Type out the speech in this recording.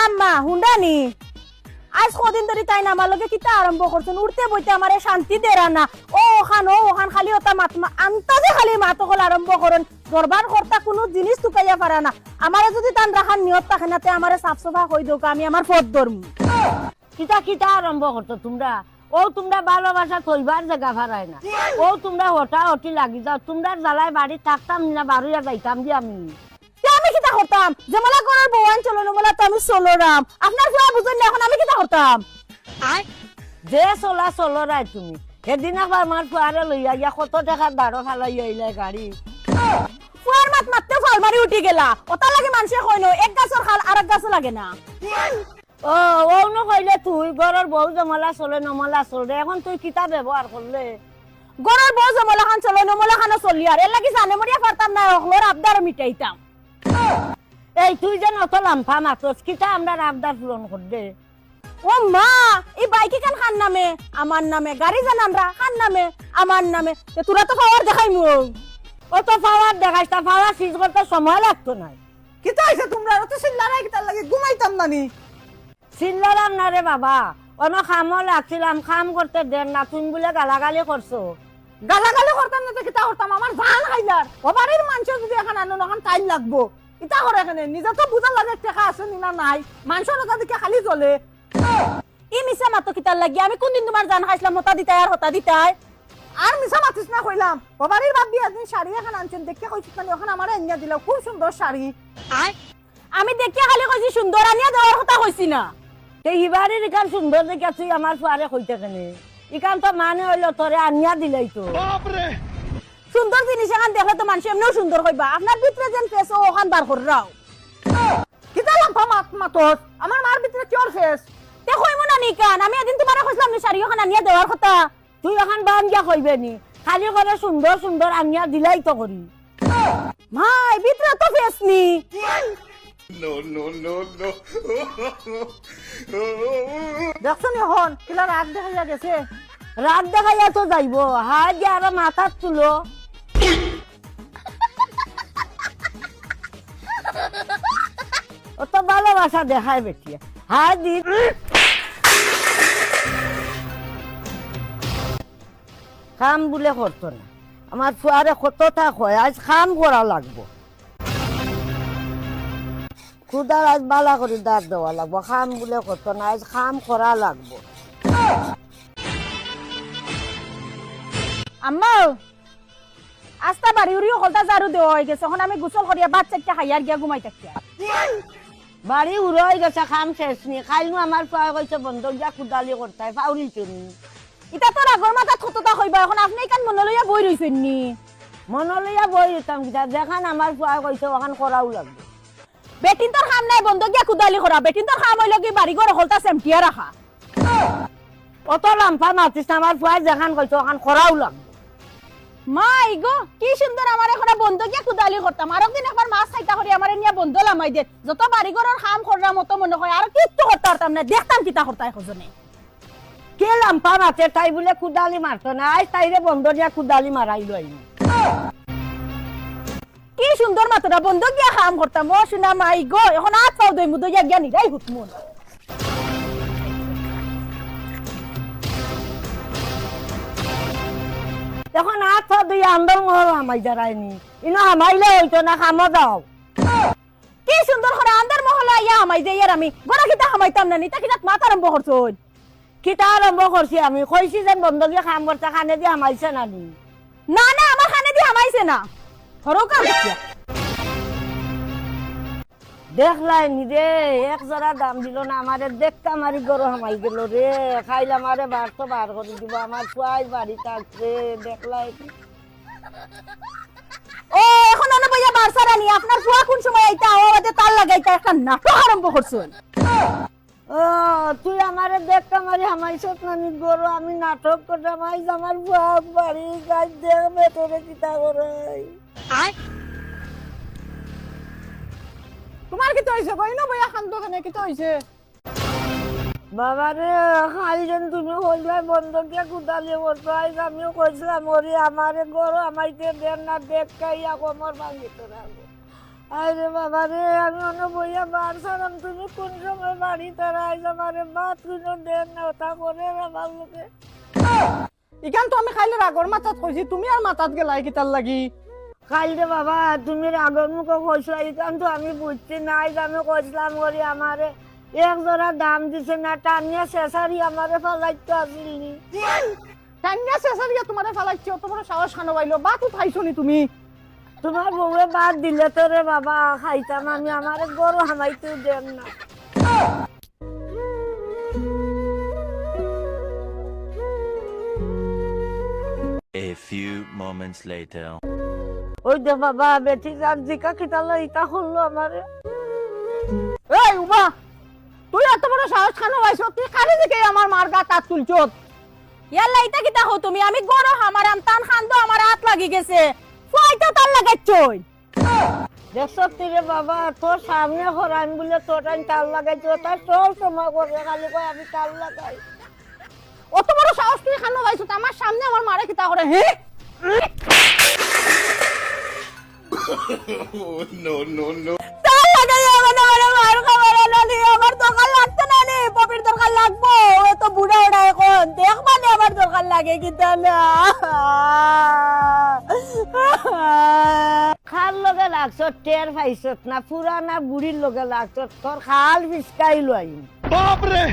আম্মা হুন্ডানি আজ কদিন ধরে তাই না আমার লগে কিতা আরম্ভ করছেন উঠতে বইতে আমারে শান্তি দেরা না ও ওখান খালি ওটা মাতমা আন্তাজে খালি মাত কল আরম্ভ করেন দরবার কর্তা কোনো জিনিস টুকাইয়া পারা না আমারে যদি তান রাখার নিয়ত থাকে না তে আমারে সাফ সাফা কই দোক আমি আমার পথ ধরমু কিতা কিতা আরম্ভ করতো তোমরা ও তোমরা ভালোবাসা থইবার জায়গা ফারায় না ও তোমরা হটা হটি লাগি যাও তোমরা জ্বালায় বাড়ি থাকতাম না বাড়িয়া যাইতাম যে আমি আমি কিতা করতাম যেমলা করার বউয়ান চলনো বলা তো আমি চলরাম আপনার ফুয়া বুঝেন না এখন আমি কিতা করতাম যে চলো রাই তুমি সেদিন আবার আমার ফুয়ারে লইয়া গিয়া কত টাকার দাঁড়ো ফালাইয়া আইলে গাড়ি ফুয়ার মারতে ফাল মারি উঠি গেলা ওটা লাগে মানুষে কই ন এক গাছের খাল আরেক গাছে লাগে না ও নো কইলে তুই ঘরের বউ জমলা চলে নমলা চলে এখন তুই কিতা ব্যবহার করলে গরর বউ জমলা খান চলে নমলা খান চলি আর এর লাগি জানে মরিয়া পারতাম না ওখলোর আবদার মিটাইতাম এই তুই যেন অত লাম্ফা মাতস কিতা আমরা আবদার পূরণ করবে ও মা এই বাইকে কেন খান নামে আমার নামে গাড়ি জান আমরা খান নামে আমার নামে তোরা তো খাওয়ার দেখাই মু অত পাওয়ার দেখাইস তা পাওয়ার সিজ করতে সময় লাগতো না কিতা হইছে তোমরা অত চিল্লারাই কিতা লাগে ঘুমাইতাম নানি চিল্লারাম না রে বাবা অন্য খামও লাগছিলাম খাম করতে দেন না তুমি বলে গালাগালি করছো গালাগালি করতাম না তো কিতা করতাম আমার জান খাইলার ও বাড়ির মানুষ যদি এখন আনো এখন টাইম লাগবো ইতা করে এখানে নিজে তো বুঝা লাগে টাকা আছে না নাই মানুষের কথা দিকে খালি চলে ই মিছা মাতো কিতার লাগি আমি কোনদিন তোমার জান খাইছিলাম হতা দিতাই আর হতা দিতাই আর মিছা মাতিস না কইলাম ও বাড়ির বাপ দিয়ে একদিন শাড়ি এখন আনছেন দেখে কইছিস না ওখানে আমার এনিয়া দিল খুব সুন্দর শাড়ি আমি দেখে খালি কইছি সুন্দর আনিয়া দেওয়ার কথা কইছি না হিবারির ইকান সুন্দর দেখে তুই আমার ফুয়ারে কইতে কেনে ইকান তো মানে হইলো তোরে আনিয়া দিলাই তো সুন্দর জিনিস এখন দেখলে তো মানুষ এমনিও সুন্দর হইবা আপনার ভিতরে যেন ফেস ওখান বার করে রাও কিতা লাম্পা মাতস আমার মার ভিতরে কিওর ফেস তে কইমু না নি কান আমি এদিন তোমারে কইছিলাম নি শাড়ি ওখান আনিয়া দেওয়ার কথা তুই এখন বান গিয়া কইবে নি খালি করে সুন্দর সুন্দর আনিয়া দিলাই তো করি মাই ভিতরে তো ফেস নি No, no, no, no. দেখছো নি হন কিলা রাত দেখা গেছে রাত দেখাইয়া তো যাইবো হাত দিয়ে আরো মাথার তুলো অত ভালোবাসা দেখায় বেটি হাত দি খাম বলে করতো না আমার ফুয়ারে কতটা হয় আজ খাম করা লাগবো খুদার আজ বালা করে দাঁত দেওয়া লাগবো খাম বলে করতো না আজ খাম করা লাগবো আম্মা আস্তা বাড়ি উড়িও কলতা জারু দেওয়া হয়ে গেছে এখন আমি গোসল করিয়া বাচ্চা একটা খাইয়ার গিয়া ঘুমাই থাকি বাড়ি উড়াই গেছে খাম শেষ নি খাইনু আমার ফুয়া কইছে বন্ধ গিয়া কুদালি করতাই ফাউরি চুনি ইটা তোর আগর মাথাত কতটা কইবা এখন আপনি কান মনে লইয়া বই রইছেন নি মন লইয়া বই দিতাম কিতা যেখান আমার ফুয়া কইছে ওখান করাও লাগবে বেটিন তোর খাম নাই বন্ধ গিয়া কুদালি করা বেটিন তোর খাম হইল কি বাড়ি ঘর হলতা সেমটিয়া রাখা অত লাম্ফা মাতিস না আমার ফুয়া যেখান কইছে ওখান করাও লাগবে মাই গো কি সুন্দর আমার এখন বন্ধ গিয়া কুদালি করতাম আর একদিন একবার মাছ খাইতা করি আমার নিয়া বন্ধ লামাই দে যত বাড়ি ঘরের খাম কররা মতো মনে হয় আর কিচ্ছু করতে পারতাম না দেখতাম কিতা করতাই খজনে কে লাম্পা মাতে তাই বলে কুদালি মারতো না আজ তাইরে বন্ধ দিয়া কুদালি মারাইলো আইনি কি সুন্দর মাতরা বন্ধ গিয়া খাম করতাম ও শুনা মাই গো এখন আজ পাও দই মুদ গিয়া জ্ঞানী রাই হুতমুন এখন আট দুই আন্দোলন মহল হামাই যারাইনি ইনো হামাইলে হইতো না খামো যাও কি সুন্দর করে আন্দার মহলা ইয়া হামাই যে ইয়ার আমি গড়া কিতা হামাইতাম না নিতা কিতা মাথা আরম্ভ করছুন কিতা আরম্ভ করছি আমি কইছি যে বন্ধ দিয়ে খাম করতে খানে দিয়ে হামাইছে না নি না না আমার খানে দিয়ে হামাইছে না ধরো কাম দেখলাই নি রে এক জোড়া দাম দিল না আমারে দেখতা মারি গরু হামাই গেল রে খাইলে আমারে বার তো বার করে দিব আমার ফুয়াই বাড়ি থাকছে দেখলাই ও এখন না ভাইয়া বারসারা নি আপনার ফুয়া কোন সময় আইতা আওয়াজে তাল লাগাইতা একটা নাটক আরম্ভ করছুন ও তুই আমারে দেখতা মারি হামাইছত না নি গরু আমি নাটক করে হামাইছ আমার ফুয়া বাড়ি গাছ দেখবে তোরে কিতা করে তোমার কি তো হইছে কইনো ভাইয়া খান দোকানে কি তো হইছে বাবারে খালি যেন তুমি হইলে বন্ধ গিয়ে কুদালি করতো আজ আমিও কইছিলাম ওরে আমারে গরু আমাইতে দেন না দেখ কাইয়া কোমর ভাঙিতে রাখবো আরে বাবা রে, আমি অন্য বইয়া বার সারাম, তুমি কোন সময় বাড়ি তারা আইজ আমারে বাত কোনো দেন না, তা করে আমার লোকে। ইখান তো আমি খাইলে আগর মাথাত কইছি, তুমি আর মাথাত গেলাই কিতার লাগি? কাল রে বাবা তুমি আগর মুখে কইসলা, ইখান তো আমি বুঝছি নাই, আমি কইসলাম করি আমারে এক জোড়া দাম দিছে না, টানিয়া শেষারি আমারে ফলাইতে আসিনি। টান্না শেষারিয়া তোমারে ফালাইছি, অত বড় সাহস খানো পাইলো, বাত উঠাইছো নি তুমি? তোমার বউয়ে বাদ দিলে তো রে বাবা খাইতাম আমি, আমারে গরু হামাইতেও দেন না। A few moments later. ওই যে বাবা বেটি যার জিকা খিতালো ইটা হলো আমারে। এই উমা, তুই এত বড় সাহস খানো পাইছো, তুই কারে দিকে আমার মার গা তাত তুলছো? ইয়াল্লা ইতা কিতা হো তুমি? আমি গরো হামারাম, টান খান্দো আমার হাত লাগি গেছে, ফুয়াইটা তার লাগাইছই। দেখছো রে বাবা, তোর সামনে খরান বলে তোর তাল লাগাইছো, তার সব সময় করে খালি কয় আমি তাল লাগাই। অত বড় সাহস তুই খানো পাইছো, আমার সামনে আমার মারে কিতা করে? হে Oh, no, no, no. তার লাগাই মানে আমার মার খাবার না দিয়ে আমার দোকান লাগতো না রে, পপির দোকান লাগবো, ও তো বুড়া ওড়া এখন, দেখ মানে আমার দোকান লাগে কিতা না। খাল লগে লাগছ টের পাইছত না, পুরানা বুড়ির লগে লাগছ, তোর খাল বিস্কাই লই। बाप रे